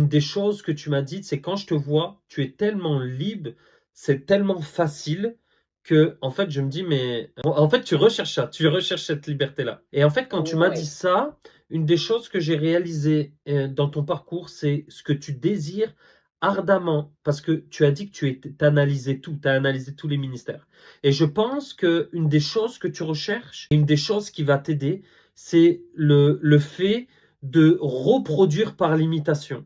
une des choses que tu m'as dites, c'est quand je te vois, tu es tellement libre, c'est tellement facile que, en fait, je me dis, mais en fait, tu recherches ça, tu recherches cette liberté-là. Et en fait, quand tu m'as dit Ouais. ça, une des choses que j'ai réalisées dans ton parcours, c'est ce que tu désires ardemment, parce que tu as dit que tu analysé tout, tu as analysé tous les ministères. Et je pense que une des choses que tu recherches, une des choses qui va t'aider, c'est le fait de reproduire par l'imitation.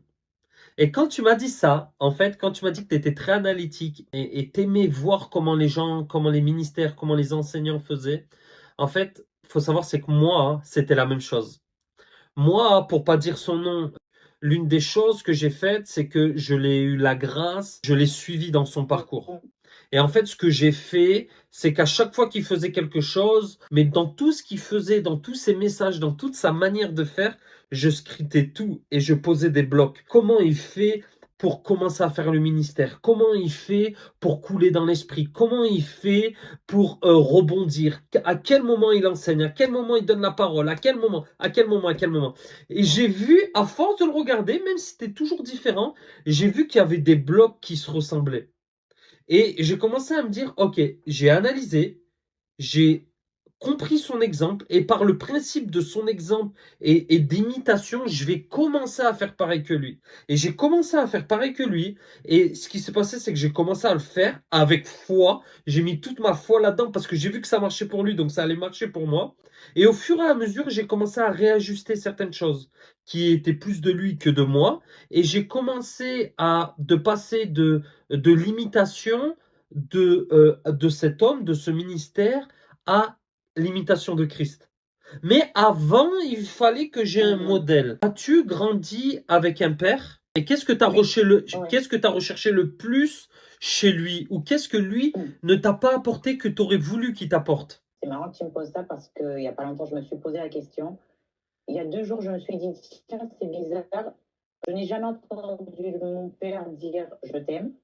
Et quand tu m'as dit ça, en fait, quand tu m'as dit que tu étais très analytique et t'aimais voir comment les gens, comment les ministères, comment les enseignants faisaient, en fait, faut savoir, c'est que moi, c'était la même chose. Moi, pour pas dire son nom, l'une des choses que j'ai faites, c'est que je l'ai eu la grâce, je l'ai suivi dans son parcours. Mhm. Et en fait, ce que j'ai fait, c'est qu'à chaque fois qu'il faisait quelque chose, mais dans tout ce qu'il faisait, dans tous ses messages, dans toute sa manière de faire, je scriptais tout et je posais des blocs. Comment il fait pour commencer à faire le ministère? Comment il fait pour couler dans l'esprit? Comment il fait pour rebondir? À quel moment il enseigne? À quel moment il donne la parole? À quel moment? À quel moment? À quel moment? Et j'ai vu, à force de le regarder, même si c'était toujours différent, j'ai vu qu'il y avait des blocs qui se ressemblaient. Et j'ai commencé à me dire, ok, j'ai analysé, j'ai compris son exemple, et par le principe de son exemple et d'imitation, je vais commencer à faire pareil que lui. Et j'ai commencé à faire pareil que lui, et ce qui s'est passé, c'est que j'ai commencé à le faire avec foi. J'ai mis toute ma foi là-dedans parce que j'ai vu que ça marchait pour lui, donc ça allait marcher pour moi. Et au fur et à mesure, j'ai commencé à réajuster certaines choses qui étaient plus de lui que de moi, et j'ai commencé à de passer de l'imitation de cet homme, de ce ministère, à l'imitation de Christ. Mais avant, il fallait que j'ai un Mhm. modèle. As-tu grandi avec un père? Et Oui, oui. qu'est-ce que tu as recherché le plus chez lui? Ou qu'est-ce que lui Mm. ne t'a pas apporté que tu aurais voulu qu'il t'apporte? C'est marrant que tu me poses ça parce qu'il n'y a pas longtemps, je me suis posé la question. Il y a 2 jours, je me suis dit, tiens, c'est bizarre. Je n'ai jamais entendu mon père dire je t'aime.